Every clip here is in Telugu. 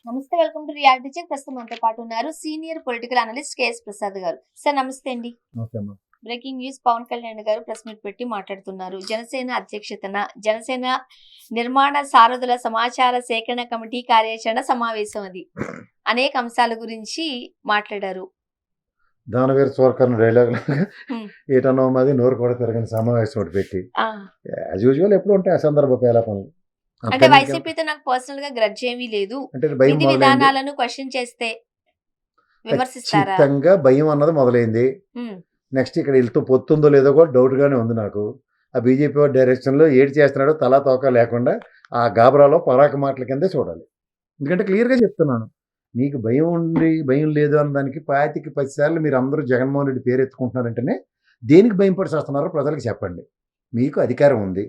నమస్తే, వెల్కమ్ టు రియాలిటీ చెక్. ప్రస్తుతం మనతో పాటు ఉన్నారు senior political analyst KS Prasad గారు. సార్ నమస్తే అండి. బ్రేకింగ్ న్యూస్, పవన్ కళ్యాణ్ గారు ప్రెస్ మీట్ పెట్టి మాట్లాడుతున్నారు. జనసేన అధ్యక్షతన జనసేన నిర్మాణ సారథుల సమాచార సేకరణ కమిటీ కార్యాచరణ సమావేశం అది అనేక అంశాల గురించి మాట్లాడారు. దానవీర సోర్కర్ణ డైలాగ్ ఏటన్నో మాది నోరు కూడా తిరగని సమావేశం ఒకటి పెట్టి యాజ్ యూజువల్ ఎప్పుడు ఉంటాయి అసందర్భ పేలాపనలు. అంటే వైసీపీతో నాకు పర్సనల్ గా గ్రడ్జ్ ఏమీ లేదు, అంటే విధి విధానాలను క్వశ్చన్ చేస్తే విమర్శిస్తారా? ఖచ్చితంగా భయం అన్నది మొదలైంది. నెక్స్ట్ ఇక్కడ వీళ్ళతో పొత్తుందో లేదో కూడా డౌట్ గానే ఉంది నాకు. ఆ బీజేపీ డైరెక్షన్ లో ఏడు చేస్తున్నాడో తలా తోక లేకుండా ఆ గాబరాలో పరాక మాటల కిందే చూడాలి. ఎందుకంటే క్లియర్ గా చెప్తున్నాను, మీకు భయం ఉండి భయం లేదు అన్న దానికి 10 సార్లు మీరు అందరూ జగన్మోహన్ రెడ్డి పేరు ఎత్తుకుంటున్నారంటేనే దేనికి భయం పడి చేస్తున్నారో ప్రజలకు చెప్పండి. మీకు అధికారం ఉంది,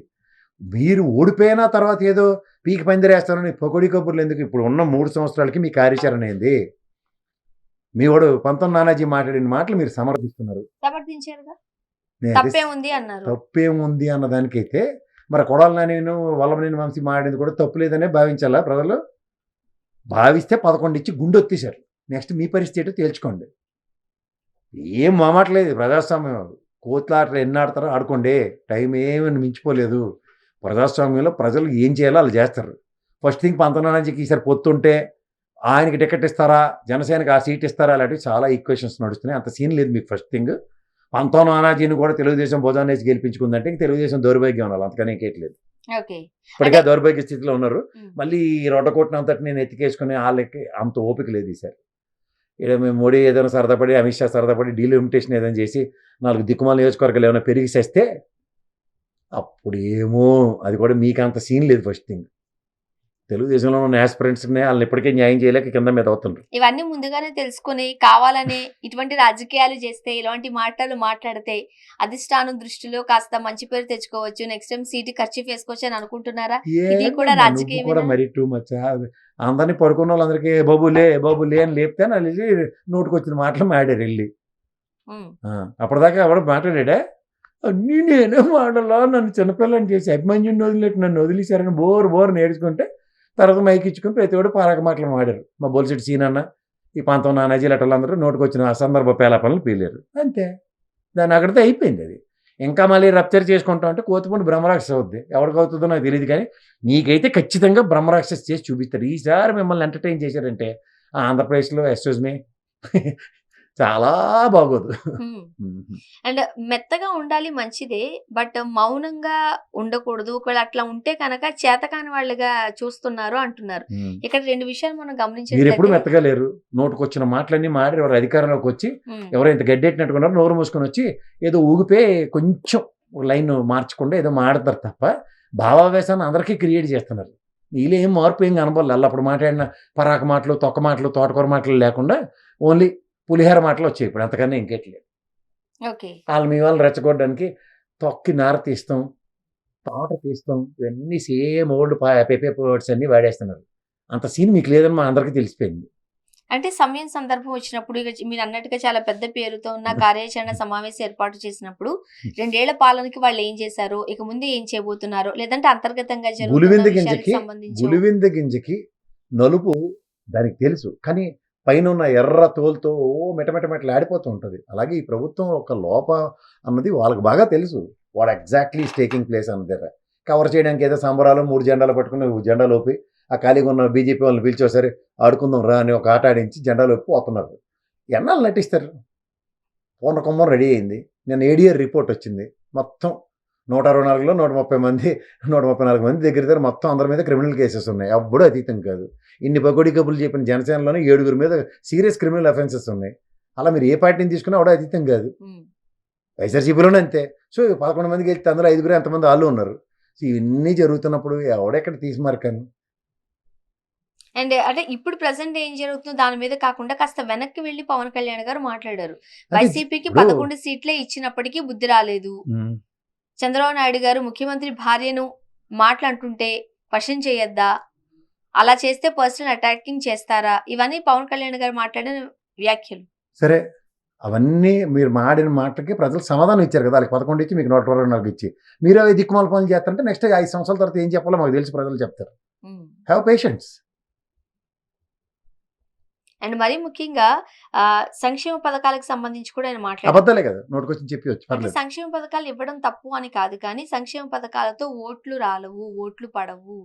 మీరు ఓడిపోయిన తర్వాత ఏదో పీకి పందిరేస్తారని పొగడి కబుర్లు ఎందుకు? ఇప్పుడు ఉన్న 3 సంవత్సరాలకి మీ కార్యాచరణ ఏంది? మీ వాడు పంతం నానాజీ మాట్లాడిన మాటలు మీరు సమర్థిస్తున్నారు. తప్పేముంది అన్న దానికైతే మరి కొడాలి నేను వల్లభనేని వంశీ మాట్లాడింది కూడా తప్పు లేదనే భావించాలా ప్రజలు? భావిస్తే 11 ఇచ్చి గుండె ఒత్తేశారు. నెక్స్ట్ మీ పరిస్థితి ఏంటో తేల్చుకోండి. ఏం మామాట్లేదు, ప్రజాస్వామ్యం కోట్లాటలు ఎన్ని ఆడతారో ఆడుకోండి, టైం ఏమని మించిపోలేదు. ప్రజాస్వామ్యంలో ప్రజలు ఏం చేయాలో వాళ్ళు చేస్తారు. ఫస్ట్ థింగ్ పంతనానాజీకి ఈసారి పొత్తుంటే ఆయనకి టికెట్ ఇస్తారా, జనసేనకి ఆ సీట్ ఇస్తారా, అలాంటివి చాలా ఈక్వేషన్స్ నడుస్తున్నాయి. అంత సీన్ లేదు మీకు. ఫస్ట్ థింగ్ పంతనానాజీని కూడా తెలుగుదేశం భుజాన్నేసి గెలిపించుకుందంటే తెలుగుదేశం దౌర్భాగ్యం అనాలి, అంతకనే ఇంకేట్లేదు. ఇప్పటికే దౌర్భాగ్య స్థితిలో ఉన్నారు. మళ్ళీ రొడ్డకొట్టిన అంతటి నేను ఎత్తికేసుకునే వాళ్ళకి అంత ఓపిక లేదు ఈసారి. ఇక్కడ మేము మోడీ ఏదైనా సరదాపడి, అమిత్ షా సరదాపడి డీలిమిటేషన్ ఏదైనా చేసి 4 దిక్కుమాల నియోజకవర్గాలు ఏమైనా పెరిగిసేస్తే అప్పుడు ఏమో, అది కూడా మీకు అంత సీన్ లేదు. ఫస్ట్ థింగ్ తెలుగుదేశంలో ఉన్న ఆస్పిరెంట్స్ని వాళ్ళని ఇప్పటికే న్యాయం చేయలేక కింద మీద అవుతుండ్రు. ఇవన్నీ ముందుగానే తెలుసుకుని కావాలని ఇటువంటి రాజకీయాలు చేస్తే, ఇలాంటి మాటలు మాట్లాడితే అధిష్టానం దృష్టిలో కాస్త మంచి పేరు తెచ్చుకోవచ్చు, నెక్స్ట్ టైం సీటు ఖర్చు వేసుకోవచ్చు అని అనుకుంటున్నారా? ఇది కూడా రాజకీయం కూడా మరీ టూ మచ్. అందరినీ పడుకున్న వాళ్ళందరికీ బాబులే అని లేపితే నోటికి వచ్చిన మాటలు మాడారు వెళ్ళి. అప్పటిదాకా ఎవడు మాట్లాడా? అన్నీ నేనే మాటలా, నన్ను చిన్నపిల్లని చేసి అభిమన్యుని వదిలేట్టు నన్ను వదిలేశారని బోరు నేర్చుకుంటే తర్వాత మైకి ఇచ్చుకుని ప్రతి ఒక్కడు పారాక మాటలు మాడారు. మా బొలిసెట్టి సీనన్న, ఈ పంతం నానాజీ లెటర్లందరూ నోటికి వచ్చిన అసందర్భ పేలాపనలు పీలేరు అంతే. దాన్ని అక్కడితో అయిపోయింది. అది ఇంకా మళ్ళీ రప్చర్ చేసుకుంటాం అంటే కోతిపండు బ్రహ్మరాక్షస్ అవుద్ది. ఎవరికి అవుతుందో నాకు తెలియదు, కానీ మీకైతే ఖచ్చితంగా బ్రహ్మరాక్షస్ చేసి చూపిస్తారు. ఈసారి మిమ్మల్ని ఎంటర్టైన్ చేశారంటే ఆంధ్రప్రదేశ్లో ఎక్స్క్యూజ్ మీ చాలా బాగోదు. అండ్ మెత్తగా ఉండాలి మంచిదే, బట్ మౌనంగా ఉండకూడదు. ఒకవేళ అట్లా ఉంటే కనుక చేతకాని వాళ్ళుగా చూస్తున్నారు అంటున్నారు. ఇక్కడ 2 విషయాలు మనం గమనించాలి. మీరు ఎప్పుడు మెత్తగా లేరు. నోటుకు వచ్చిన మాటలన్నీ మాడి ఎవరు అధికారంలోకి వచ్చి ఎవరో ఇంత గడ్డెట్టినట్టుకున్నారు, నోరు మూసుకొని వచ్చి ఏదో ఊగిపోయి కొంచెం లైన్ మార్చకుండా ఏదో మాడతారు తప్ప భావావేశాన్ని అందరికీ క్రియేట్ చేస్తున్నారు. వీళ్ళు ఏం మార్పు ఏం కనబడలేదు. అప్పుడు మాట్లాడిన పరాక మాటలు, తొక్క మాటలు, తోటకూర మాటలు లేకుండా ఓన్లీ పులిహార మాటలు వచ్చాయి. ఇప్పుడు అంతకన్నా ఇంకెట్లేదు. వాళ్ళు మీ వాళ్ళు రెచ్చగొట్టడానికి తొక్కి నార తీస్తాం, తోట తీస్తాం, ఇవన్నీ సేమ్ ఓల్డ్ పెపే వర్డ్స్ అన్ని వాడేస్తున్నారు. అంత సీన్ మీకు లేదని మా అందరికీ తెలిసిపోయింది. అంటే సమయం సందర్భం వచ్చినప్పుడు మీరు అన్నట్టుగా చాలా పెద్ద పేరుతో ఉన్న కార్యాచరణ సమావేశం ఏర్పాటు చేసినప్పుడు 2 ఏళ్ల పాలనకి వాళ్ళు ఏం చేశారు, ఇక ముందు ఏం చేయబోతున్నారు, లేదంటే అంతర్గతంగా గులివింద గింజకి నలుపు దానికి తెలుసు, కానీ పైన ఉన్న ఎర్ర తోలుతో మెటమెటమెట్లు ఆడిపోతూ ఉంటుంది. అలాగే ఈ ప్రభుత్వం ఒక లోప అన్నది వాళ్ళకి బాగా తెలుసు. వాడు ఎగ్జాక్ట్లీ టేకింగ్ ప్లేస్ అన్న దగ్గర కవర్ చేయడానికి ఏదో సంబరాలు 3 జెండాలు పట్టుకుని జెండాలు లోపి ఆ ఖాళీగా ఉన్న బీజేపీ వాళ్ళని పిలిచి ఒకసారి ఆడుకుందాం రా అని ఒక ఆట ఆడించి జెండాలు లోపి పోతున్నారు. ఎన్నాళ్ళు నటిస్తారు? పూర్ణ కుంభం రెడీ అయింది. నేను ఏడీఆర్ రిపోర్ట్ వచ్చింది. మొత్తం 164లో 134 మంది దగ్గర మొత్తం అందరి మీద క్రిమినల్ కేసెస్ ఉన్నాయి. అప్పుడు అతీతం కాదు. ఇన్ని పకోడీ కబుర్లు చెప్పిన జనసేనలోనే 7 మీద సీరియస్ క్రిమినల్ అఫెన్సెస్ ఉన్నాయి. అలా మీరు ఏ పార్టీని తీసుకున్నా కూడా అతీతం కాదు. వైఎస్ఆర్సీపీలోనే అంతే. సో 11 మందికి వెళ్తే అందులో 5 ఎంతమంది వాళ్ళు ఉన్నారు. సో ఇవన్నీ జరుగుతున్నప్పుడు ఎవడెక్కడ తీసుమార్కాను? అండ్ అంటే ఇప్పుడు ప్రెసెంట్ ఏం జరుగుతుందో దాని మీద కాకుండా కాస్త వెనక్కి వెళ్లి పవన్ కళ్యాణ్ గారు మాట్లాడారు. వైసీపీకి 11 సీట్లే ఇచ్చినప్పటికీ బుద్ధి రాలేదు. చంద్రబాబు నాయుడు గారు ముఖ్యమంత్రి భార్యను మాట్లాడుతుంటే క్వశ్చన్ చేయొద్దా, అలా చేస్తే పర్సనల్ అటాకింగ్ చేస్తారా, ఇవన్నీ పవన్ కళ్యాణ్ గారు మాట్లాడిన వ్యాఖ్యలు. సరే, అవన్నీ మీరు మాడిన మాటలకి ప్రజలు సమాధానం ఇచ్చారు కదా, వాళ్ళకి 11 ఇచ్చి మీకు 124 ఇచ్చి మీరు అవి దిక్కుమాల పనులు చేస్తారంటే నెక్స్ట్ 5 సంవత్సరాల తర్వాత ఏం చెప్పాలో మాకు తెలిసి ప్రజలు చెప్తారు. Have patience. అండ్ మరీ ముఖ్యంగా సంక్షేమ పథకాలకు సంబంధించి కూడా ఆయన మాట్లాడారు. అబద్ధాలే కదా, నోటికొచ్చి చెప్పి వచ్చి అంటే పర్లేదు. సంక్షేమ పథకాలు ఇవ్వడం తప్పు అని కాదు, కానీ సంక్షేమ పథకాలతో ఓట్లు రాలవు, ఓట్లు పడవు,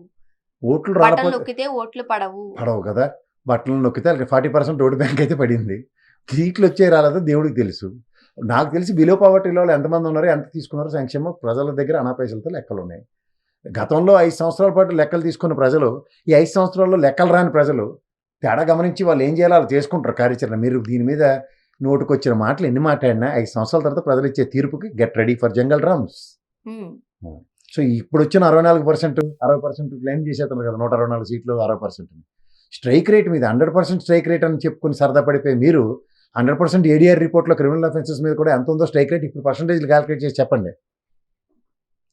ఓట్లు బటన్ రాకపోతే నొక్కితే ఓట్లు పడవు. పడవు కదా, బట్టలు నొక్కితే వాళ్ళకి 40% ఓటు బ్యాంక్ అయితే పడింది. సీట్లు వచ్చే రాలేదో దేవుడికి తెలుసు. నాకు తెలిసి బిలో పావర్టీలో వాళ్ళు ఎంతమంది ఉన్నారో, ఎంత తీసుకున్నారో సంక్షేమం ప్రజల దగ్గర అనా పైసలతో లెక్కలు ఉన్నాయి. గతంలో 5 సంవత్సరాల పాటు లెక్కలు తీసుకున్న ప్రజలు ఈ 5 సంవత్సరాల్లో లెక్కలు రాని ప్రజలు తేడా గమనించి వాళ్ళు ఏం చేయాలో వాళ్ళు చేసుకుంటారు కార్యాచరణ. మీరు దీని మీద నోటుకొచ్చిన మాటలు ఎన్ని మాట్లాడినా 5 సంవత్సరాల తర్వాత ప్రజలు ఇచ్చే తీర్పుకి get ready for jungle drums. So ఇప్పుడు వచ్చిన 64%, 60% క్లెయిమ్ చేసేస్తున్నారు కదా, 164 సీట్లు 60%. స్ట్రైక్ రేట్ మీద 100% స్ట్రైక్ రేట్ అని చెప్పుకుని సరదా పడిపోయి మీరు 100% ఏడీఆర్ రిపోర్ట్లో క్రిమినల్ అఫెన్సెస్ మీద కూడా ఎంత ఉందో స్ట్రైక్ రేట్ ఇప్పుడు పర్సంటేజ్లు క్యాలిక్యులేట్ చేసి చెప్పండి.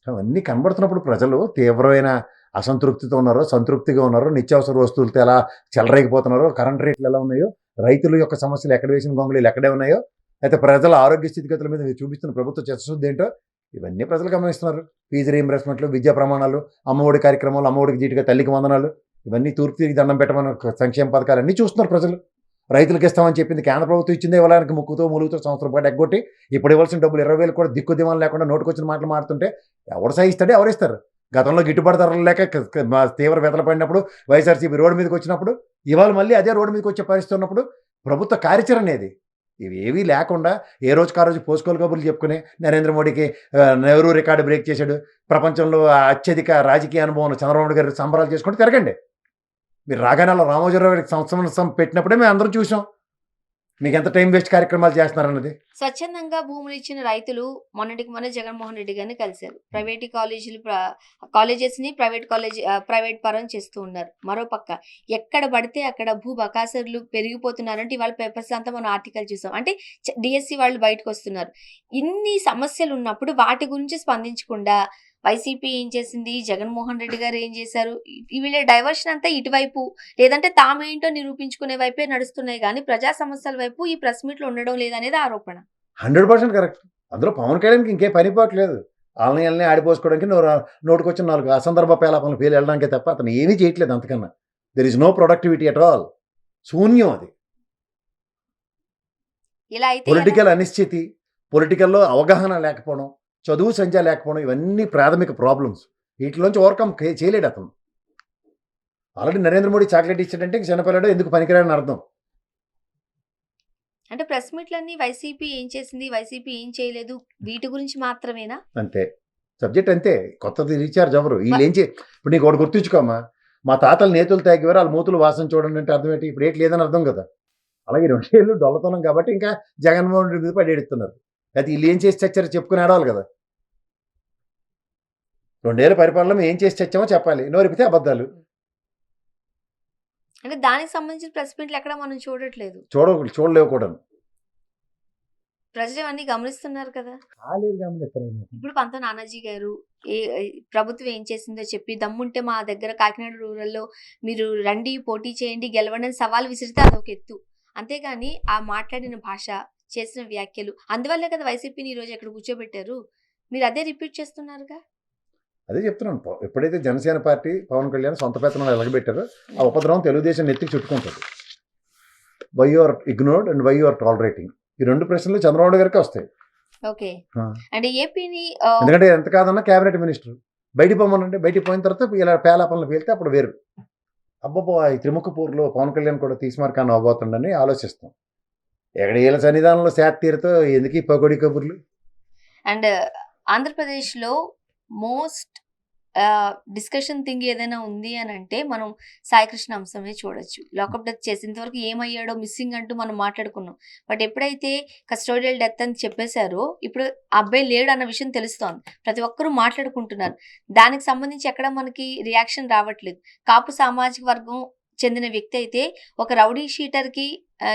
అవన్నీ కనబడుతున్నప్పుడు ప్రజలు తీవ్రమైన అసంతృప్తితో ఉన్నారో, సంతృప్తిగా ఉన్నారో, నిత్యావసర వస్తువులతో ఎలా చెలరేగిపోతున్నారో, కరెంట్ రేట్లు ఎలా ఉన్నాయో, రైతుల యొక్క సమస్యలు ఎక్కడ వేసిన గొంగళీలు ఎక్కడే ఉన్నాయో, అయితే ప్రజల ఆరోగ్య స్థితిగతుల మీద మీరు చూపిస్తున్న ప్రభుత్వ చిత్తశుద్ధి ఏంటో ఇవన్నీ ప్రజలు గమనిస్తున్నారు. ఫీజు రీయింబర్స్మెంట్లు, విద్యా ప్రమాణాలు, అమ్మఒడి కార్యక్రమాలు, అమ్మఒడికి జీటుగా తల్లికి వందనాలు, ఇవన్నీ తూర్పు తిరిగి దండం పెట్టమని సంక్షేమ పథకాలు అన్నీ చూస్తున్నారు ప్రజలు. రైతులకు ఇస్తామని చెప్పింది కేంద్ర ప్రభుత్వం ఇచ్చిందే ఇవ్వడానికి ముక్కుతో ములుగుతో సంవత్సరం పాటు ఎగ్గొట్టి ఇప్పుడు ఇవ్వాల్సిన డబ్బులు 20,000 కూడా దిక్కు దివాలు లేకుండా నోటుకొచ్చిన మాటలు మాడుతుంటే ఎవరు సహిస్తాడే, ఎవరిస్తారు? గతంలో గిట్టుబాటు ధరలు లేక తీవ్ర వెతలు పడినప్పుడు వైఎస్ఆర్సీపీ రోడ్డు మీదకి వచ్చినప్పుడు ఇవాళ మళ్ళీ అదే రోడ్డు మీదకి వచ్చే పరిస్థితి ఉన్నప్పుడు ప్రభుత్వ కార్యాచరణ అనేది ఇవి ఏవీ లేకుండా ఏ రోజుకి ఆ రోజు పోసుకోలు కబుర్లు చెప్పుకుని నరేంద్ర మోడీకి నెహ్రూ రికార్డు బ్రేక్ చేశాడు, ప్రపంచంలో అత్యధిక రాజకీయ అనుభవం చంద్రబాబు గారు సంబరాలు చేసుకుంటూ తిరగండి. మీరు రాగానే రామోజీరావు గారికి సంవత్సరం పెట్టినప్పుడే మేము అందరం చూసాం మీకు ఎంత టైం వేస్ట్ కార్యక్రమాలు చేస్తున్నారన్నది. స్వచ్ఛందంగా భూములు ఇచ్చిన రైతులు మొన్నటికి మొన్న జగన్మోహన్ రెడ్డి గారిని కలిశారు. ప్రైవేట్ కాలేజెస్ ని ప్రైవేట్ పరం చేస్తూ ఉన్నారు. మరోపక్క ఎక్కడ పడితే అక్కడ భూ బకాసురులు పెరిగిపోతున్నారంటే ఇవాళ పేపర్స్ అంతా మనం ఆర్టికల్ చూసాం. అంటే డిఎస్సి వాళ్ళు బయటకు వస్తున్నారు. ఇన్ని సమస్యలు ఉన్నప్పుడు వాటి గురించి స్పందించకుండా వైసీపీ ఏం చేసింది, జగన్మోహన్ రెడ్డి గారు ఏం చేశారు, వీళ్ళ డైవర్షన్ అంతా ఇటువైపు, లేదంటే తామేంటో నిరూపించుకునే వైపే నడుస్తున్నాయి కానీ ప్రజా సమస్యల వైపు ఈ ప్రెస్ మీట్లు ఉండడం లేదనేది ఆరోపణ. 100% కరెక్ట్. అందులో పవన్ కళ్యాణ్కి ఇంకే పనిపోవట్లేదు. వాళ్ళని ఆడిపోసుకోవడానికి నోటుకొచ్చిన 4 అసందర్భ పేలాపనలు పేలు వెళ్ళడానికే తప్ప అతను ఏమీ చేయట్లేదు. అంతకన్నా there is no productivity at all. శూన్యం అది. ఇలా అయితే పొలిటికల్ అనిశ్చితి, పొలిటికల్లో అవగాహన లేకపోవడం, చదువు సంఖ్య లేకపోవడం, ఇవన్నీ ప్రాథమిక ప్రాబ్లమ్స్. వీటిలోంచి ఓవర్కమ్ చేయలేడు అతను. ఆల్రెడీ నరేంద్ర మోడీ చాక్లెట్ ఇచ్చాడంటే చిన్నపిల్లడు ఎందుకు పనికిరాడని అర్థం. అంటే ప్రెస్ మీట్లన్నీ వైసీపీ ఏం చేసింది, వైసీపీ ఏం చేయలేదు, వీటి గురించి మాత్రమేనా? అంతే సబ్జెక్ట్, అంతే. కొత్తది రీఛార్జ్ అవ్వరు వీళ్ళు. ఏం ఇప్పుడు నీకు ఒకటి గుర్తుంచుకోమ్మా, మా తాతలు నేతులు తాగేవారు, వాళ్ళ మూతులు వాసన చూడండి అంటే అర్థం ఏంటి? ఇప్పుడు ఏటి లేదని అర్థం కదా. అలాగే 2 ఏళ్ళు డొల్లతనం కాబట్టి ఇంకా జగన్మోహన్ రెడ్డి మీద పడేడుతున్నారు. అయితే వీళ్ళు ఏం చేసి చచ్చారో చెప్పుకుని ఆడవాలి కదా. 2 ఏళ్ళ పరిపాలన ఏం చేసి చచ్చామో చెప్పాలి, నోరిపితే అబద్ధాలు. అంటే దానికి సంబంధించిన ప్రెస్ మీట్లు ఎక్కడ మనం చూడట్లేదు, చూడలేవు కూడా. ప్రజలు అన్ని గమనిస్తున్నారు కదా. గమనిస్తారు. ఇప్పుడు పంత నానాజీ గారు ప్రభుత్వం ఏం చేసిందో చెప్పి దమ్ముంటే మా దగ్గర కాకినాడ రూరల్లో మీరు రండి, పోటీ చేయండి, గెలవండి అని సవాల్ విసిరితే అదొక ఎత్తు. అంతేగాని ఆ మాట్లాడిన భాష, చేసిన వ్యాఖ్యలు, అందువల్లే కదా వైసీపీని ఈరోజు ఎక్కడ కూర్చోబెట్టారు. మీరు అదే రిపీట్ చేస్తున్నారుగా. అదే చెప్తున్నాను. ఎప్పుడైతే జనసేన పార్టీ పవన్ కళ్యాణ్ సొంత పెత్తనాలు ఎలగబెట్టారో ఆ ఉపద్రవం తెలుగుదేశం నెత్తికి చుట్టుకుంటుంది. Why you are ignored and why you are tolerating, ఈ 2 ప్రశ్నలు చంద్రబాబు గారికి వస్తాయి. ఓకే, అంటే ఏపీని ఎందుకంటే ఎంత కాదన్నా క్యాబినెట్ మినిస్టర్ బయటికి పోమనంటే బయటికి పోయిన తర్వాత ఇలా పేలాపనలు పేలితే అప్పుడు వేరు. అబ్బబ్బో ఈ త్రిముఖపూర్లో పవన్ కళ్యాణ్ కూడా తీసిమార్కాన్ని అవ్వబోతుండని ఆలోచిస్తాం. ఎక్కడ వీళ్ళ సన్నిధానంలో శాత తీరుతో ఎందుకు ఈ పకోడీ కబుర్లు. అండ్ ఆంధ్రప్రదేశ్లో మోస్ట్ డిస్కషన్ థింగ్ ఏదైనా ఉంది అని అంటే మనం సాయికృష్ణ అంశమే చూడొచ్చు. లాకప్ డెత్ చేసేంతవరకు ఏమయ్యాడో మిస్సింగ్ అంటూ మనం మాట్లాడుకున్నాం. బట్ ఎప్పుడైతే కస్టోడియల్ డెత్ అని చెప్పేశారో ఇప్పుడు అబ్బాయి లేడు అన్న విషయం తెలుస్తోంది. ప్రతి ఒక్కరూ మాట్లాడుకుంటున్నారు. దానికి సంబంధించి ఎక్కడ మనకి రియాక్షన్ రావట్లేదు. కాపు సామాజిక వర్గం చెందిన వ్యక్తి అయితే ఒక రౌడీ షీటర్కి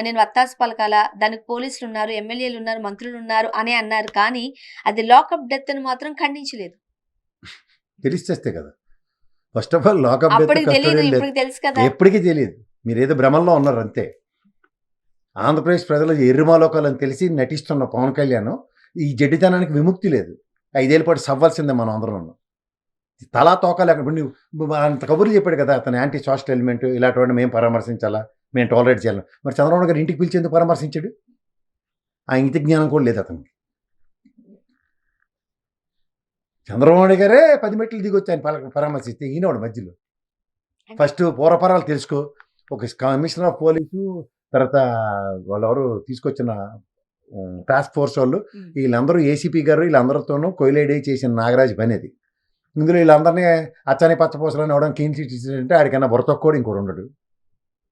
నేను వత్తాసు పలకాల, దానికి పోలీసులు ఉన్నారు, ఎమ్మెల్యేలు ఉన్నారు, మంత్రులు ఉన్నారు అని అన్నారు. కానీ అది లాకప్ డెత్ అని మాత్రం ఖండించలేదు. తెలిస్తే కదా. First of all lockup death తెలుసు కదా, ఎప్పటికీ తెలియదు. మీరు ఏదో భ్రమంలో ఉన్నారు అంతే. ఆంధ్రప్రదేశ్ ప్రజలు ఎర్రిమాలోకాలని తెలిసి నటిస్తున్న పవన్ కళ్యాణ్ ఈ జడ్డితనానికి విముక్తి లేదు. 5 ఏళ్ళ పాటు సవ్వాల్సిందే మనం అందరం. తలా తోక లేకుండా నువ్వు అంత కబుర్లు చెప్పాడు కదా, అతను యాంటీ సోషల్ ఎలిమెంట్, ఇలాంటి మేము పరామర్శించాలా, మేము టాలరేట్ చేయాలి. మరి చంద్రబాబు గారు ఇంటికి పిలిచి ఎందుకు పరామర్శించాడు? ఆ ఇంటి జ్ఞానం కూడా లేదు అతనికి. చంద్రబాబు గారే 10 మెట్లు దిగొచ్చి ఆయన పరామర్శిస్తే ఈయనవాడు మధ్యలో. ఫస్ట్ పూర్వపరాలు తెలుసుకో. ఒక కమిషనర్ ఆఫ్ పోలీసు, తర్వాత వాళ్ళెవరు తీసుకొచ్చిన టాస్క్ ఫోర్స్ వాళ్ళు, వీళ్ళందరూ ఏసీపీ గారు వీళ్ళందరితోనూ కొయిలేడే చేసిన నాగరాజ్ పని అది. ఇందులో వీళ్ళందరినీ అచ్చని పచ్చపోసలని అవడం క్లీన్ చిట్ అంటే ఆడికన్నా బుర్రతొక్కోడు ఇంకోటి ఉండడు.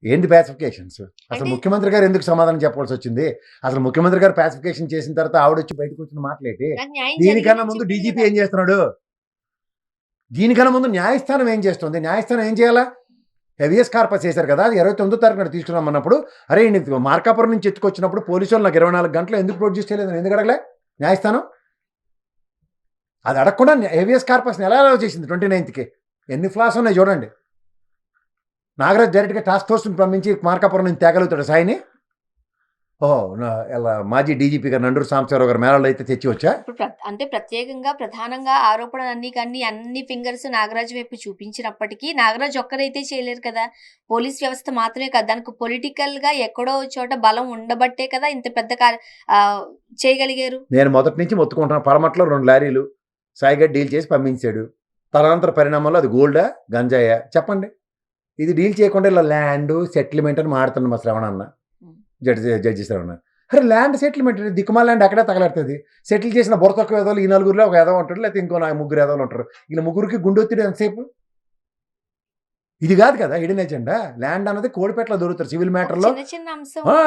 ఏంటి ప్యాసిఫికేషన్స్? అసలు ముఖ్యమంత్రి గారు ఎందుకు సమాధానం చెప్పాల్సి వచ్చింది? అసలు ముఖ్యమంత్రి గారు ప్యాసిఫికేషన్ చేసిన తర్వాత ఆవిడొచ్చి బయటకు వచ్చిన మాటలేంటి? దీనికన్నా ముందు డీజీపీ ఏం చేస్తున్నాడు? దీనికన్నా ముందు న్యాయస్థానం ఏం చేస్తుంది? న్యాయస్థానం ఏం చేయాలా? హెవియస్ కార్పస్ చేశారు కదా, 29వ తారీఖున తీసుకురామన్నప్పుడు, అరే నీకు మార్కాపురం నుంచి ఎత్తుకొచ్చినప్పుడు పోలీసు వాళ్ళు నాకు 24 గంటలు ఎందుకు ప్రొడ్యూస్ చేయలేదు, ఎందుకు అడగలే న్యాయస్థానం? అది అడగకుండా హెవియస్ కార్పస్ని ఎలా అలౌ చేసింది 29కి? ఎన్ని ఫ్లాస్ ఉన్నాయి చూడండి. నాగరాజ్ డైరెక్ట్గా టాస్క్ ఫోర్స్ని పంపించి మార్కాపురం నుంచి తేగలుగుతాడు సాయిని. ఇలా మాజీ డీజీపీ గారు నండూరు సాంబశివరావు గారు మేళాలు అయితే తెచ్చి వచ్చా. అంటే ప్రత్యేకంగా ప్రధానంగా ఆరోపణలు అన్ని ఫింగర్స్ నాగరాజు వైపు చూపించినప్పటికీ నాగరాజు ఒక్కరైతే చేయలేరు కదా, పోలీస్ వ్యవస్థ మాత్రమే కదా, దానికి పొలిటికల్ గా ఎక్కడో చోట బలం ఉండబట్టే కదా ఇంత పెద్ద చేయగలిగారు. నేను మొదటి నుంచి మొత్తుకుంటున్నాను, పరమట్లో 2 లారీలు సాయిగడ్ డీల్ చేసి పంపించాడు. తదనంతర పరిణామంలో అది గోల్డా గంజాయా చెప్పండి? ఇది డీల్ చేయకుండా ఇలా ల్యాండ్ సెటిల్మెంట్ అని మాడుతున్నాం మా శ్రవణ అన్న, జడ్జి శ్రవణ. అరే ల్యాండ్ సెటిల్మెంట్, దిక్కుమాల ల్యాండ్ అక్కడే తగలడుతుంది. సెటిల్ చేసిన బుర్రతొక్క ఎదవలు ఈ 4గురిలో ఒక ఎదవ ఉంటాడు, లేకపోతే ఇంకో 3 ఎదవలు ఉంటారు. ఇలా 3గురికి గుండొత్తిడి ఎంతసేపు? ఇది కాదు కదా హిడెన్ ఎజెండా. ల్యాండ్ అన్నది కోడిపేటలో దొరుకుతారు. సివిల్ మ్యాటర్లో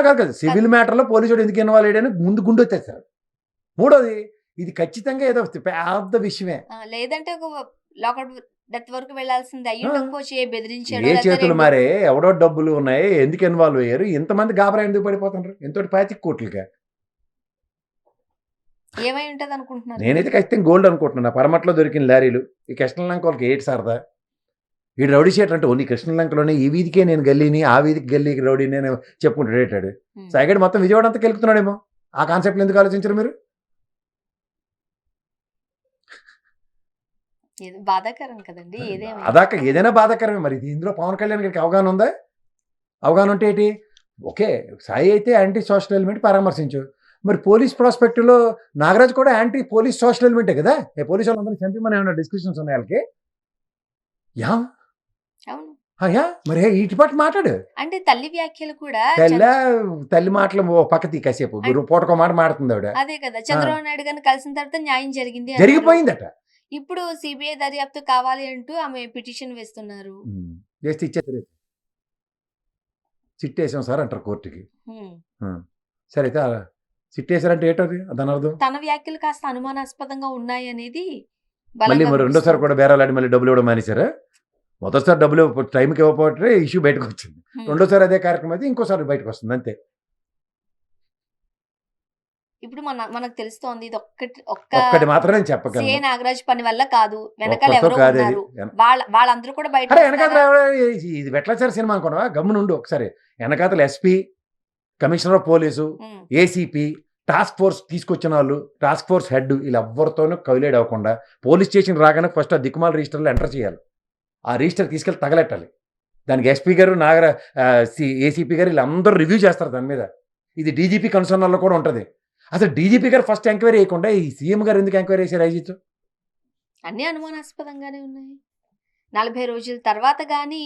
కాదు కదా, సివిల్ మ్యాటర్లో పోలీసుడు ఎందుకు ఇన్వాల్వ్ అయ్యాడని ముందు గుండొత్తేస్తారు. మూడోది, ఇది ఖచ్చితంగా ఏదో పెద్ద విషయమే, లేదంటే డెత్ వరకు వెళ్ళాల్సింది ఏ చేతులు మారే ఎవడో డబ్బులు ఉన్నాయి ఎందుకు ఇన్వాల్వ్ అయ్యారు, ఇంతమంది గాబరా ఎందుకు పడిపోతున్నారు? ఎంతో 25 కోట్లకి ఏమై ఉంటది అనుకుంటున్నారు? నేనైతే ఖచ్చితంగా గోల్డ్ అనుకుంటున్నా. పరమట్లో దొరికిన లారీలు ఈ కృష్ణలంక వాళ్ళకి ఏంటి సరదా? వీడు రౌడీ షేట్ అంటే ఓన్లీ కృష్ణలంకలోనే ఈ వీధికే నేను గల్లీని, ఆ వీధికి గల్లీకి రౌడీ నేను చెప్పుకుంటాడు. సాయిగడ్ మొత్తం విజయవాడ అంతా కెలుకుతున్నాడేమో. ఆ కాన్సెప్ట్లు ఎందుకు ఆలోచించరు మీరు? బాధాకరం కదండి. ఏదైనా బాధాకరమే. మరి ఇందులో పవన్ కళ్యాణ్ గారికి అవగాహన ఉందా? అవగాహన ఉంటే ఏంటి? ఓకే, సాయి అయితే యాంటీ సోషల్ ఎలిమెంట్ పరామర్శించు. మరి పోలీస్ ప్రాస్పెక్టివ్లో నాగరాజ్ కూడా యాంటీ పోలీస్ సోషల్ ఎలిమెంటే కదా. పోలీసు వాళ్ళందరూ చంపిమని ఏమన్నా డిస్కషన్స్ ఉన్నాయి వాళ్ళకి? మరి ఇటుపాటు మాట్లాడు. అంటే తల్లి వ్యాఖ్యలు కూడా, తల్లి మాటలు పక్కతి కాసేపు పూటకో మాట మాడుతుంది ఆవిడ. అదే కదా, చంద్రబాబు నాయుడు గారిని కలిసిన తర్వాత న్యాయం జరిగిపోయిందట. ఇప్పుడు సిబిఐ దర్యాప్తు కావాలి అంటూ ఆమె పిటిషన్ వేస్తున్నారు. చేస్తే ఇచ్చేది సిట్ వేసాం సార్ అంటారు కోర్టుకి. సరే అయితే సిట్ వేసారంటే ఏంటది దాని అర్థం? తన వ్యాఖ్యలు కాస్త అనుమానాస్పదంగా ఉన్నాయి అనేది. మళ్ళీ మరి రెండోసారి కూడా బేరాలాడి మళ్ళీ డబ్బులు ఇవ్వడం మానేశారా? మొదటిసారి డబ్బులు టైంకి ఇవ్వకపోతే ఇష్యూ బయటకు వచ్చింది. రెండోసారి అదే కార్యక్రమం అయితే ఇంకోసారి బయటకు వస్తుంది అంతే. ఇప్పుడు మనకు తెలుస్తోంది ఇది ఒక్కటి మాత్రమే చెప్పగలను. నాగరాజ్ పని వల్ల కాదు, వెనకాల ఎవరో ఉన్నారు. వాళ్ళందరూ కూడా బయట. ఇది వెట్లాచారి సినిమా అనుకున్నావా? గమ్మునుండు ఒకసారి. వెనకాతలు SP, commissioner of police, ACP, task force తీసుకొచ్చిన వాళ్ళు, టాస్క్ ఫోర్స్ హెడ్, వీళ్ళెవ్వరితోనూ కవిలేడ్ అవ్వకుండా పోలీస్ స్టేషన్ రాగానే ఫస్ట్ ఆ దిక్కుమాల రిజిస్టర్లో ఎంటర్ చేయాలి. ఆ రిజిస్టర్ తీసుకెళ్ళి తగలెట్టాలి. దానికి ఎస్పీ గారు, ఏసీపీ గారు వీళ్ళందరూ రివ్యూ చేస్తారు దాని మీద. ఇది డీజీపీ కన్సర్న్లో కూడా ఉంటుంది. అసలు డీజీపీ గారు ఫస్ట్ ఎంక్వైరీ చేయకుండా ఈ సీఎం గారు ఎందుకు ఎంక్వైరీ చేశారు? ఐజీతో అన్ని అనుమానాస్పదంగానే ఉన్నాయి. 40 రోజుల తర్వాత గానీ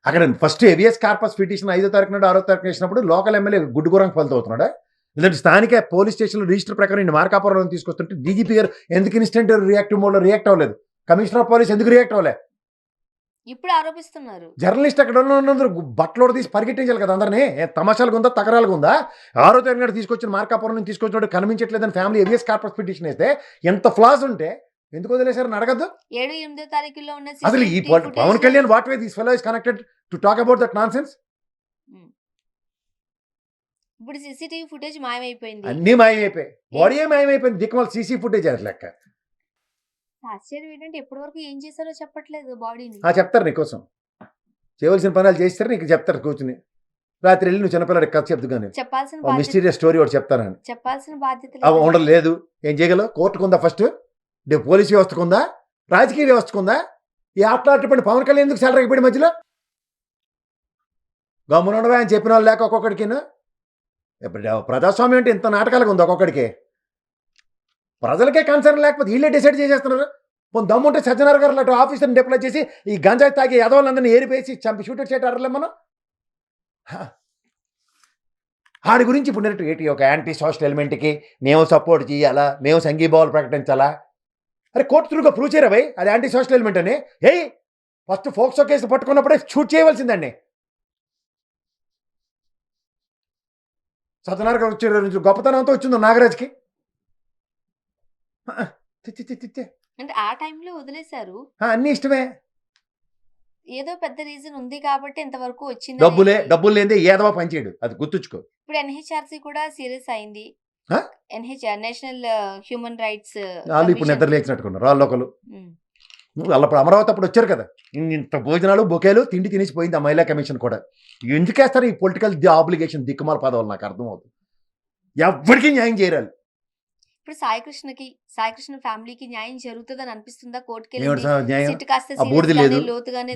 అక్కడ ఫస్ట్ హెవియస్ కార్పస్ పిటిషన్ 5వ తారీఖు నుండి 6వ తారీఖు వేసినప్పుడు లోకల్ ఎమ్మెల్యే గుడ్డుగురంగా ఫలితం అవుతున్నాడా? లేదంటే స్థానిక పోలీస్ స్టేషన్లో రిజిస్టర్ ప్రకారం మార్కాపురం తీసుకొస్తుంటే డీజీపీ గారు ఎందుకు ఇన్స్టెంట్ రియాక్టివ్ మోడ్లో రియాక్ట్ అవ్వలేదు? కమిషనర్ ఆఫ్ పోలీస్ ఎందుకు రియాక్ట్ అవ్వలేదు? ఇప్పుడు ఆరోపిస్తున్నారు. జర్నలిస్ట్ అక్కడ ఉన్నందరూ బట్టలు తీసి పరిగెట్టించాలి కదా అందరినీ. తమాషాలుగా ఉందా, తకరాలుగా ఉందా? 6వ తారీఖు తీసుకొచ్చిన మార్కాపురం నుంచి తీసుకొచ్చినట్టు కనిపించట్లేదని ఫ్యామిలీ హెవియస్ కార్పస్ పిటిషన్ వేస్తే ఎంత ఫ్లాస్ ఉంటే ఎందుకు వదిలేశారని అడగద్దు? 7-8 తారీఖుల్లో ఉన్న అసలు ఈ Pawan Kalyan what way this fellow is connected to talk about that nonsense? ఇప్పుడు సీసీటీవీ ఫుటేజ్ మాయమైపోయింది. అన్ని మాయమైపోయాయి. బాడీ మాయమైపోయింది. దిక్కుమాల సీసీ ఫుటేజ్ అది లెక్క. ఆశ్చర్యం ఏంటంటే ఎప్పటి వరకు ఏం చేశారో చెప్పట్లేదు బాడీని. చెప్తారు నీకోసం. చేయవలసిన పనులు చేస్తారు, నీకు చెప్తారు కూర్చుని. రాత్రి వెళ్ళి నువ్వు చిన్నపిల్లడికి కథ చెప్తు కానీ చెప్పాల్సిన బాధ్యత మిస్టీరియస్ స్టోరీ ఒకటి చెప్తానని చెప్పాల్సిన బాధ్యత అవి లేదు. ఉండలేదు. ఏం చేయగలవు? కోర్టుకుందా ఫస్ట్? పోలీస్ వ్యవస్థకుందా? రాజకీయ వ్యవస్థకుందా? ఈ ఆటలాటపడి పవన్ కళ్యాణ్ ఎందుకు సెలరీ అయిపోయి మధ్యలో గమ్మునుండవే అని చెప్పిన వాళ్ళు లేక ఒక్కొక్కడికి ఇప్పుడు ప్రజాస్వామ్యం అంటే ఇంత నాటకాలుగా ఉంది. ఒక్కొక్కడికి ప్రజలకే కన్సర్న్ లేకపోతే వీళ్ళే డిసైడ్ చేసేస్తున్నారు. పోనీ దమ్ముంటే సజ్జనార్ గారు అటు ఆఫీసర్ని డిప్లాయ్ చేసి ఈ గంజాయి తాగి యదవులందరినీ ఏరిపేసి చంపి షూటర్ చేయటారులే మనం. ఆడి గురించి ఇప్పుడు ఏంటి ఒక యాంటీ సోషల్ ఎలిమెంట్కి మేము సపోర్ట్ చేయాలా, మేము సంఘీభావాలు ప్రకటించాలా? అరే కోర్టు త్రూగా ప్రూవ్ చేయరా భయ్ అది యాంటీ సోషల్ ఎలిమెంట్ అని? ఫస్ట్ ఫోక్సో కేసు పట్టుకున్నప్పుడే షూట్ చేయవలసిందండి. సత్యనారాయణ గారు వచ్చే గొప్పతనంతో వచ్చింది నాగరాజ్కి. అంటే ఆ టైంలో వదిలేశారు. అన్ని ఇష్టమే. ఏదో పెద్ద రీజన్ ఉంది కాబట్టి ఇంతవరకు వచ్చింది. డబ్బులు లేదే ఏదవా పనిచేయడు, అది గుర్తుంచుకో. ఇప్పుడు ఎన్హెచ్ఆర్సీ కూడా సీరియస్ అయింది. ఎన్హెచ్ఆర్ నేషనల్ హ్యూమన్ రైట్స్ వాళ్ళు ఇప్పుడు నిద్ర లేచినట్టుకున్నారు వాళ్ళు ఒకరు. వాళ్ళు అప్పుడు అమరావతి అప్పుడు వచ్చారు కదా, ఇంత భోజనాలు బొకేలు తిండి తినేసిపోయింది ఆ మహిళా కమిషన్ కూడా. ఎందుకేస్తారు ఈ పొలిటికల్ ఆబ్లిగేషన్ దిక్కుమాల పదవులు? నాకు అర్థమవుతుంది. ఎవరికి న్యాయం చేయరాలి. ఇప్పుడు సాయికృష్ణ ఫ్యామిలీకి న్యాయం జరుగుతుందని అనిపిస్తుందా? కోర్టుకి న్యాయం బూడిది లేదు,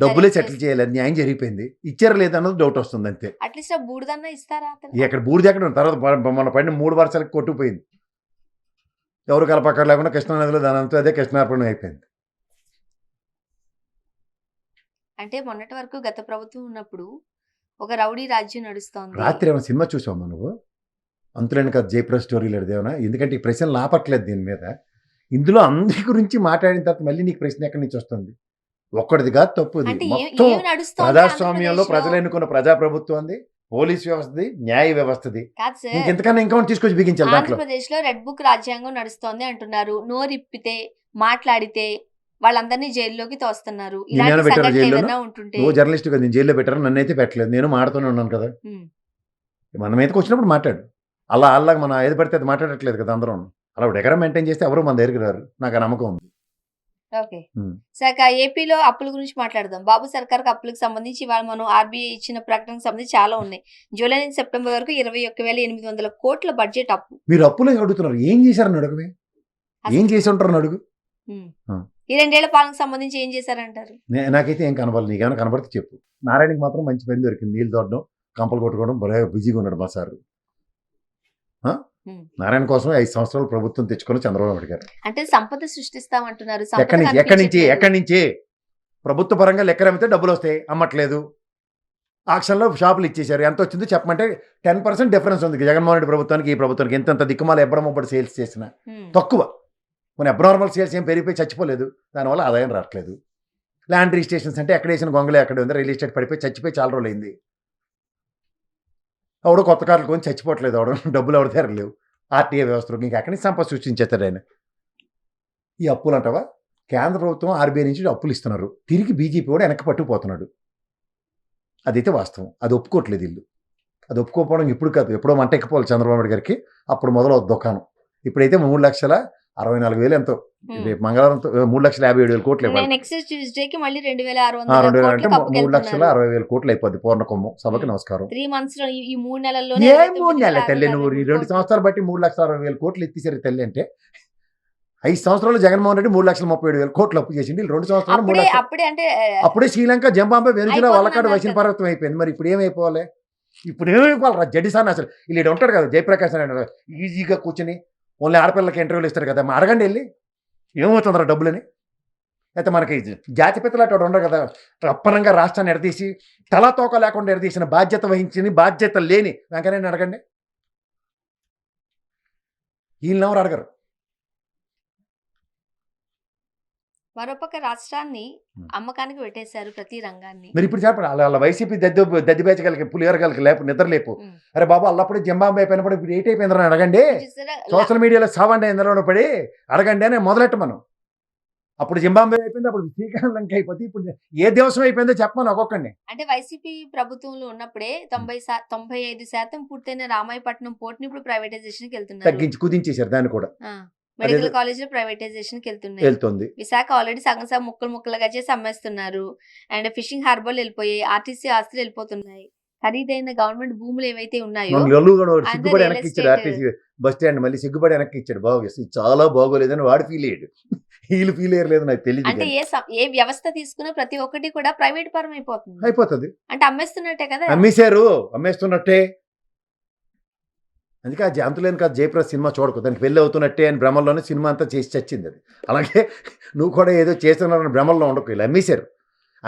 డబ్బులే సెటిల్ చేయాలి, న్యాయం జరిగిపోయింది. ఇచ్చారు లేదన్నది డౌట్ వస్తుంది అంతే. అట్లీస్ట్ బూడిదన్నా ఇస్తారా? ఎక్కడ బూడిది ఎక్కడ ఉంది? తర్వాత మన పడిన 3 వర్షాలకు కొట్టుకుపోయింది. ఎవరు కలపక్కడ లేకుండా కృష్ణానదిలో దానంతా అదే కృష్ణార్పణం అయిపోయింది. అంటే మొన్నటి వరకు గత ప్రభుత్వం ఉన్నప్పుడు ఒక రౌడీ రాజ్యం నడుస్తోంది. రాత్రి ఏమైనా సినిమా చూసావమ్మా నువ్వు? అంతులేని కదా జయప్రద స్టోరీలు అడిదేవనా? ఎందుకంటే ఈ ప్రశ్నలు ఆపట్లేదు దీని మీద. ఇందులో అందరి గురించి మాట్లాడిన తర్వాత మళ్ళీ నీకు ప్రశ్న ఎక్కడి నుంచి వస్తుంది? ఒక్కడిది కాదు తప్పు. మొత్తం ప్రజాస్వామ్యంలో ప్రజలు ఎన్నుకున్న ప్రజాప్రభుత్వంది, పోలీస్ వ్యవస్థది, న్యాయ వ్యవస్థది. ఇంకెంతకన్నా ఇంకా తీసుకొచ్చి బిగించాలి. ఆంధ్రప్రదేశ్ లో రెడ్ బుక్ రాజ్యాంగం నడుస్తోంది అంటున్నారు. నోరిప్పితే మాట్లాడితే వాళ్ళందరినీ జైల్లోకి తోస్తున్నారు. నువ్వు జర్నలిస్ట్ కదా, నేను జైల్లో పెట్టారు, నన్ను అయితే పెట్టలేదు, నేను మాడుతూనే ఉన్నాను కదా. మన మీదకి వచ్చినప్పుడు మాట్లాడు. అలా అలాగ మనం ఏది పడితే అది మాట్లాడట్లేదు కదా అందరం. అలా డెకరం మెయింటైన్ చేస్తే ఎవరు మన దగ్గరికి రారు, నాకు ఆ నమ్మకం ఉంది. ఓకే సార్, ఏపీలో అప్పుల గురించి మాట్లాడదాం. బాబు సర్కార్ అప్పులకు సంబంధించి ఇవాళ మనం ఆర్బీఐ ఇచ్చిన ప్రకటనకు సంబంధించి చాలా ఉన్నాయి. జూలై నుంచి సెప్టెంబర్ వరకు 21,800 కోట్ల బడ్జెట్ అప్పు. మీరు అప్పులు అడుగుతున్నారు, ఏం చేశారని అడగవే? ఏం చేసి ఉంటారని అడుగు. ఈ 2 ఏళ్ల పాలనకు సంబంధించి ఏం చేశారంటారు? నాకైతే ఏం కనబడదు. నీకేమైనా కనబడితే చెప్పు. నారాయణకి మాత్రం మంచి పని దొరికింది, నీళ్ళు తోడడం, కంపలు కొట్టుకోవడం, బాగా బిజీగా ఉన్నాడు మా సార్. నారాయణ కోసం 5 సంవత్సరాలు ప్రభుత్వం తెచ్చుకొని చంద్రబాబు నాయుడు గారు అంటే సంపద సృష్టిస్తామంటున్నారు. ఎక్కడి నుంచి ప్రభుత్వ పరంగా లెక్కలు అమ్మితే డబ్బులు వస్తాయి, అమ్మట్లేదు. ఆక్షన్లో షాపులు ఇచ్చేశారు. ఎంత వచ్చిందో చెప్పమంటే 10% డిఫరెన్స్ ఉంది జగన్మోహన్ రెడ్డి ప్రభుత్వానికి ఈ ప్రభుత్వానికి. ఎంత దిక్కుమాల ఎబ్బడమ్మబ్బడి సేల్స్ చేసినా తక్కువ. మన అబ్నార్మల్ సేల్స్ ఏం పెరిగిపోయి చచ్చిపోలేదు, దానివల్ల ఆదాయం రావట్లేదు. ల్యాండ్ రిజిస్ట్రేషన్స్ అంటే ఎక్కడ వేసిన గొంగలే అక్కడ ఉంది, రియల్ ఎస్టేట్ పడిపోయి చచ్చిపోయి చాలా రోజులు అయింది. ఎవడో కొత్త కార్లు కొని చచ్చిపోవట్లేదు, ఎవడో డబ్బులు ఎవరి దగ్గర లేవు. ఆర్టీఏ వ్యవస్థలో ఇంకా ఎక్కడి నుంచి సంపద సృష్టించేస్తాడు ఆయన. ఈ అప్పులు అంటావా? కేంద్ర ప్రభుత్వం ఆర్బీఐ నుంచి అప్పులు ఇస్తున్నారు, తిరిగి బీజేపీ కూడా వెనక్కి పట్టుకుపోతున్నాడు. అదైతే వాస్తవం, అది ఒప్పుకోవట్లేదు ఇల్లు. అది ఒప్పుకోకపోవడం ఇప్పుడు కాదు, ఎప్పుడో మంట ఎక్కిపోవాలి చంద్రబాబు నాయుడు గారికి. అప్పుడు మొదలవుతుంది దుకాణం. ఇప్పుడైతే 3,64,000 ఎంతో, మంగళవారంతో 3,57,000 కోట్లు ఇవ్వాలి. నెక్స్ట్ ట్యూస్డేకి మళ్ళీ 2,600 అంటే 3,60,000 కోట్లు అయిపోద్ది పూర్ణకొమ్ము. సభకి నమస్కారం. 3 months లో ఈ 3 నెలల్లో 3 నెలల తల్లి, నువ్వు 2 సంవత్సరాలు బట్టి 3,60,000 కోట్లు ఎత్తిసారు తల్లి. అంటే 5 సంవత్సరాలు జగన్మోహన్ రెడ్డి 3,37,000 కోట్లు అప్పు చేసింది. 2 సంవత్సరాలు 3 అప్పుడే శ్రీలంక, జింబాబ్వే, వెనుజులా, వల్లకాడు, వైసిన పర్వతం అయిపోయింది. మరి ఇప్పుడు ఏమైపోవాలి? ఇప్పుడు ఏమైపోవాలి? జడ్డిసాన్ అసలు వీళ్ళు ఉంటాడు కదా జయప్రకాష్ నాయుడు, ఈజీగా కూర్చొని ఓన్లీ ఆడపిల్లలకి ఇంటర్వ్యూలు ఇస్తారు కదా, మా అడగండి వెళ్ళి ఏమవుతుందిరా డబ్బులని. అయితే మనకి జాతిపిత్తలు అటు ఉండరు కదా, అప్పనంగా రాష్ట్రాన్ని ఎడదీసి తలా తోక లేకుండా ఎడదీసిన బాధ్యత వహించింది బాధ్యత లేని వెంకయ్యని అడగండి. వీళ్ళెవరు అడగరు. మరోపక్క రాష్ట్రాన్ని అమ్మకానికి పెట్టేశారు ప్రతి రంగాన్ని. మరి ఇప్పుడు చెప్పండి, అలా వైసీపీ దద్దిబేచగలకి పులిహోరగలకి లేపు నిద్ర లేపు. అరే బాబు అల్లప్పుడు జింబాబే అయిపోయినప్పుడు ఇప్పుడు ఏట్ అయిపోయిందని అడగండి. సోషల్ మీడియాలో సావండి ఎందులో పడి అడగండి అని మొదలెట్ట మనం. అప్పుడు జింబాబే అయిపోయింది, అప్పుడు శ్రీకాకుళంకి అయిపోతుంది, ఇప్పుడు ఏ దేశం అయిపోయిందో చెప్పమని ఒక్కొక్కడిని. అంటే వైసీపీ ప్రభుత్వంలో ఉన్నప్పుడే 95% పూర్తయిన రామాయపట్నం పోర్ట్ ని ఇప్పుడు ప్రైవేటైజేషన్ కి వెళ్తున్నారు. తగ్గించి కుదించేశారు దాన్ని కూడా. మెడికల్ కాలేజ్ లో ప్రైవేటైజేషన్ వెళ్తుంది. విశాఖ ఆల్రెడీ సగం ముక్కలుగా చేసి అమ్మేస్తున్నారు. అండ్ ఫిషింగ్ హార్బర్లు వెళ్ళిపోయాయి, ఆర్టీసీ ఆస్తులు వెళ్ళిపోతున్నాయి. ఖరీదైన గవర్నమెంట్ భూములు ఏవైతే ఉన్నాయో మన లల్లు కూడా వాడు ఆయన సిగ్గుపడి రియల్ వెనక్కి ఇచ్చాడు. ఎస్టేట్ ఆర్టీసీ బస్ స్టాండ్ మళ్ళీ సిగ్గుపడి వెనక్కి ఇచ్చాడు. బాగు ఇది చాలా బాగోలేదని వాడు ఫీల్ అయ్యాడు. వీళ్ళు ఫీల్ అయ్యలేదు నాకు తెలియదు. అంటే ఏ వ్యవస్థ తీసుకున్నా ప్రతి ఒక్కటి కూడా ప్రైవేట్ పరం అయిపోతుంది. అయిపోతుంది. అంటే అమ్మేస్తున్నట్టే కదా. అమ్మేశారు, అమ్మేస్తున్నట్టే. అందుకే ఆ అంతులేని కాదు జయప్రద సినిమా చూడకు, దానికి పెళ్ళి అవుతున్నట్టే అని భ్రమల్లోనే సినిమా అంతా చేసి చచ్చింది అది. అలాగే నువ్వు కూడా ఏదో చేస్తున్నారని భ్రమల్లో ఉండకు. వీళ్ళు అమ్మేశారు.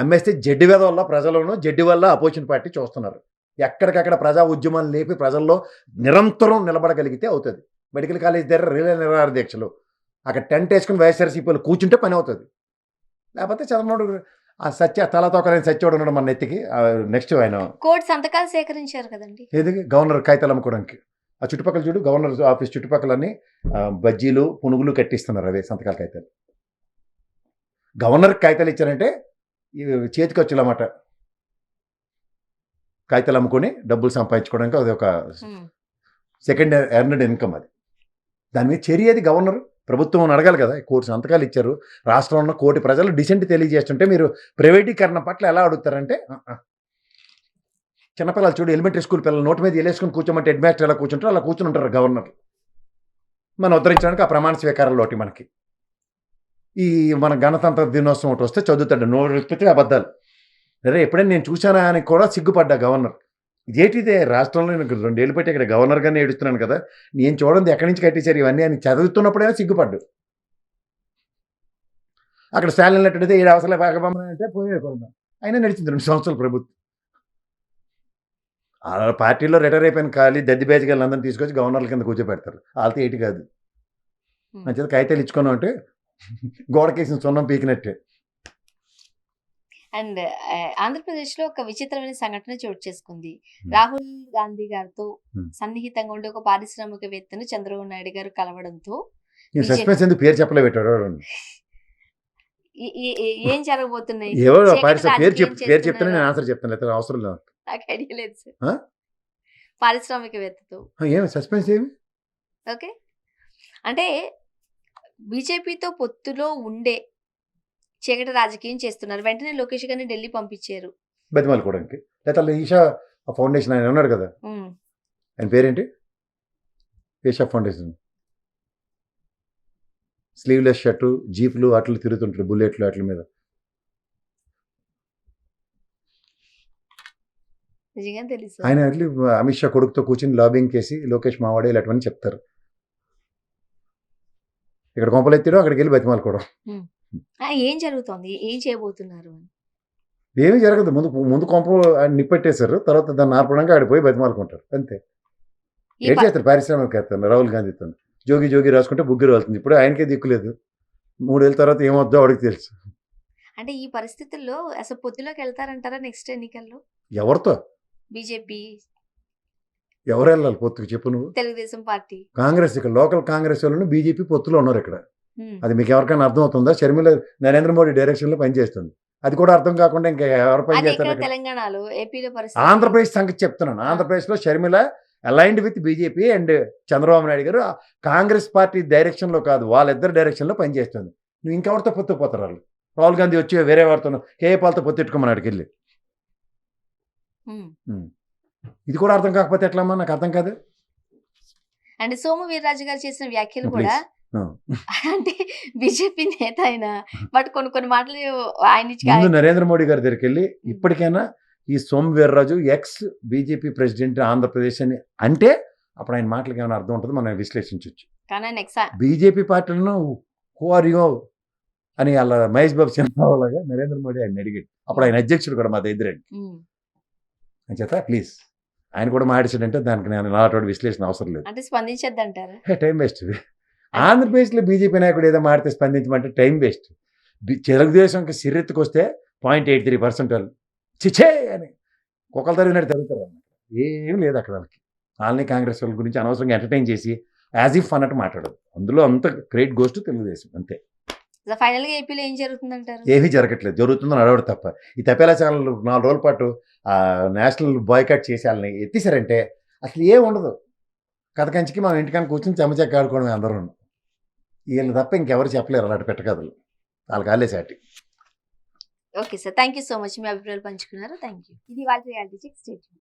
అమ్మేస్తే జడ్డి వేద వల్ల ప్రజలను, జడ్డి వల్ల అపోజిషన్ పార్టీ చూస్తున్నారు. ఎక్కడికక్కడ ప్రజా ఉద్యమాలు లేపి ప్రజల్లో నిరంతరం నిలబడగలిగితే అవుతుంది. మెడికల్ కాలేజ్ దగ్గర రిలే నిరాహార దీక్షలు, అక్కడ టెంట్ వేసుకుని వైఎస్ఆర్సీపీలు కూర్చుంటే పని అవుతుంది. లేకపోతే చంద్రబాబు ఆ తలతోకలేని సత్యోడు ఉన్నాడు మన నెత్తికి. నెక్స్ట్ ఆయన కోటి సంతకాలు సేకరించారు కదండి. ఏది గవర్నర్ కాగితాలు అమ్ముకోవడానికి ఆ చుట్టుపక్కల చూడు, గవర్నర్ ఆఫీస్ చుట్టుపక్కలన్నీ బజ్జీలు పునుగులు కట్టిస్తున్నారు. అవే సంతకాల కాగితాలు. గవర్నర్కి కాగితాలు ఇచ్చారంటే చేతికి వచ్చేలన్నమాట. కాగితాలు అమ్ముకొని డబ్బులు సంపాదించుకోవడానికి అది ఒక సెకండ్ ఎర్నడ్ ఇన్కమ్. అది దాని మీద చర్య అది గవర్నర్ ప్రభుత్వం అడగాలి కదా. కోటి సంతకాలు ఇచ్చారు, రాష్ట్రంలో ఉన్న కోటి ప్రజలు డిసెంట్ తెలియజేస్తుంటే మీరు ప్రైవేటీకరణ పట్ల ఎలా అడుగుతారంటే, చిన్నపిల్లలు చూడు, ఎలిమెంటరీ స్కూల్ పిల్లలు నోటి మీద వెళ్ళేసుకుని కూర్చోమంటే హెడ్ మాస్టర్ ఎలా కూర్చుంటారో అలా కూర్చుని ఉంటారు గవర్నర్. మనం ఉద్ధరించడానికి ఆ ప్రమాణ స్వీకారాలు మనకి ఈ మన గణతంత్ర దినోత్సవం ఒకటి వస్తే చదువుతాడు నోటి అబద్ధాలు. అరే ఎప్పుడైనా నేను చూశానా అని కూడా సిగ్గుపడ్డా గవర్నర్. ఇదేంటిదే రాష్ట్రంలో నేను 2 ఏళ్ళు పెట్టి ఇక్కడ గవర్నర్గానే ఏడుస్తున్నాను కదా, నేను చూడండి ఎక్కడి నుంచి కట్టేశారు ఇవన్నీ అని చదువుతున్నప్పుడైనా సిగ్గుపడ్డు. అక్కడ స్టాలిన్ లెట్టడితే 7 అవసరాలు బాగబొమ్మ అంటే పోయేయకూడదు. అయినా నడిచింది 2 సంవత్సరాలు ప్రభుత్వం. ఆ పార్టీలో రిటైర్ అయిపోయిన ఖాళీ దద్ది బేజగాళ్ళు అందరిని తీసుకొచ్చి గవర్నర్ల కింద కూర్చోబెడతారు. వాళ్ళతో ఏటి కాదు. మంచిది కాగితాలు ఇచ్చుకున్నాం అంటే గోడకేసిన సున్నం పీకినట్టే. అండ్ ఆంధ్రప్రదేశ్ లో ఒక విచిత్రమైన సంఘటన చోటు చేసుకుంది. రాహుల్ గాంధీ గారితో సన్నిహితంగా ఉండే ఒక పారిశ్రామికవేత్తను చంద్రబాబు నాయుడు గారు కలవడంతో సస్పెన్స్ ఎందుకు పేరు చెప్పలే పెట్టాడు. ఏం జరగబోతున్నాయి పేరు చెప్తానే నేను ఆన్సర్ చెప్తాను, లేకపోతే అవసరం లేదు. నాకు ఐడియా లేదు సార్. పారిశ్రామికవేత్తతో ఏమి సస్పెన్స్ ఏమి? ఓకే, అంటే బీజేపీతో పొత్తులో ఉండే చీకటి రాజకీయం చేస్తున్నారు. వెంటనే లోకేష్ గారిని ఢిల్లీ పంపించారు బతిమాలుకోవడానికి. లేకపోతే ఈషా ఫౌండేషన్ ఆయన ఉన్నాడు కదా, ఆయన పేరేంటి? ఈషా ఫౌండేషన్. స్లీవ్లెస్ షర్టు, జీపులు అట్లు తిరుగుతుంటారు, బుల్లెట్లు అట్ల మీద. నిజంగా తెలుసు. ఆయన అట్లా అమిత్ షా కొడుకుతో కూర్చుని లాబింగ్ చేసి లోకేష్ మావాడే ఇలాంటివన్నీ చెప్తారు. ఇక్కడ కొంపలు ఎత్తాడో అక్కడికి వెళ్ళి బతిమాలుకోవడం. ఏం జరుగుతుంది, ఏం చేయబోతున్నారు? ఏమీ జరగదు. ముందు కొంప నిప్పెట్టేశారు, తర్వాత దాన్ని ఆర్పడంగా ఆడిపోయి బతిమాలుకుంటారు అంతే. ఏం చేస్తారు పారిశ్రామికవేత్తలు రాహుల్ గాంధీతో? జోగి జోగి రాసుకుంటే బుగ్గిరు వెళ్తుంది. ఇప్పుడు ఆయనకే దిక్కులేదు. 3 ఏళ్ళ తర్వాత ఏమవుద్దో ఆవిడకి తెలుసు. అంటే ఈ పరిస్థితుల్లో అసలు పొత్తులోకి వెళ్తారంటారా నెక్స్ట్ ఎన్నికల్లో? ఎవరితో? బీజేపీ ఎవరు వెళ్ళాలి పొత్తుకు చెప్పు నువ్వు? తెలుగుదేశం పార్టీ, కాంగ్రెస్. ఇక్కడ లోకల్ కాంగ్రెస్ వాళ్ళు బీజేపీ పొత్తులో ఉన్నారు ఇక్కడ. అది మీకు ఎవరికైనా అర్థం అవుతుందా? షర్మిల నరేంద్ర మోడీ డైరెక్షన్ లో పనిచేస్తుంది. అది కూడా అర్థం కాకుండా ఇంకా ఎవరు పనిచేస్తారు? తెలంగాణలో, ఏపీలో పరిస్థితి. ఆంధ్రప్రదేశ్ సంగతి చెప్తున్నాను. ఆంధ్రప్రదేశ్ లో Sharmila aligned with BJP and Chandrababu Naidu గారు కాంగ్రెస్ పార్టీ డైరెక్షన్ లో కాదు, వాళ్ళిద్దరు డైరెక్షన్ లో పనిచేస్తుంది. నువ్వు ఇంకెవరితో పొత్తు పోతారు వాళ్ళు? రాహుల్ గాంధీ వచ్చి వేరే వారితో కేఏపాలతో పొత్తెట్టుకోమని అడిగి వెళ్ళి. ఇది కూడా అర్థం కాకపోతే ఎట్లమ్మా? నాకు అర్థం కాదు. అంటే సోము వీర్రాజు గారు చేసిన వ్యాఖ్యలు కూడా అంటే బీజేపీ నేత అయినా బట్ కొన్ని మాటలు ఆయన నరేంద్ర మోడీ గారి దగ్గరికి వెళ్ళి ఇప్పటికైనా ఈ Somu Veerraju X BJP president Andhra Pradesh అని అంటే అప్పుడు ఆయన మాటలకి ఏమైనా అర్థం ఉంటుంది, మనం విశ్లేషించవచ్చు. బీజేపీ పార్టీలను హూ ఆర్ యూ అని అలా మహేష్ బాబు చిన్నలాగా నరేంద్ర మోడీ ఆయన అడిగాడు. అప్పుడు ఆయన అధ్యక్షుడు కూడా మా దగ్గర అని చేత ప్లీజ్ ఆయన కూడా మాట్లాడాడంటే దానికి నేను నాటి విశ్లేషణ అవసరం లేదు. అంటే స్పందించద్దంటారా? Time waste. ఆంధ్రప్రదేశ్లో బీజేపీ నాయకుడు ఏదో మాడితే స్పందించమంటే టైం వేస్ట్. తెలుగుదేశంకి సిరెత్తుకు వస్తే 0.83% వాళ్ళు చిచ్చే అని కుక్కలు తరిగినట్టు తరుగుతారు అన్నమాట. ఏం లేదు అక్కడ వాళ్ళకి. వాళ్ళని కాంగ్రెస్ వాళ్ళ గురించి అనవసరంగా ఎంటర్టైన్ చేసి యాజ్ ఇఫ్ అన్నట్టు మాట్లాడదు. అందులో అంత క్రెడిట్ గోస్ టు తెలుగుదేశం అంతే. ఫైనల్ గా ఏపీలో ఏం జరుగుతుందంటారు? ఏమీ జరగట్లేదు, జరుగుతుందని అడవడం తప్ప. ఈ తపేలా ఛానల్ 4 రోజుల పాటు నేషనల్ బాయ్కాట్ చేసి వాళ్ళని ఎత్తిసారంటే అసలు ఏం ఉండదు. కథ కంచికి మనం ఇంటికన్నా కూర్చొని చెమచెక్క ఆడుకోవడం అందరూ. వీళ్ళు తప్ప ఇంకెవరు చెప్పలేరు అలాంటి పెట్టకథలు. వాళ్ళకి ఆలేసాటి. Okay sir, thank you so much. మీ అభిప్రాయాలు పంచుకున్నారు. Thank you. ఇది వాళ్ళ రియాలిటీ చెక్. Stay tuned.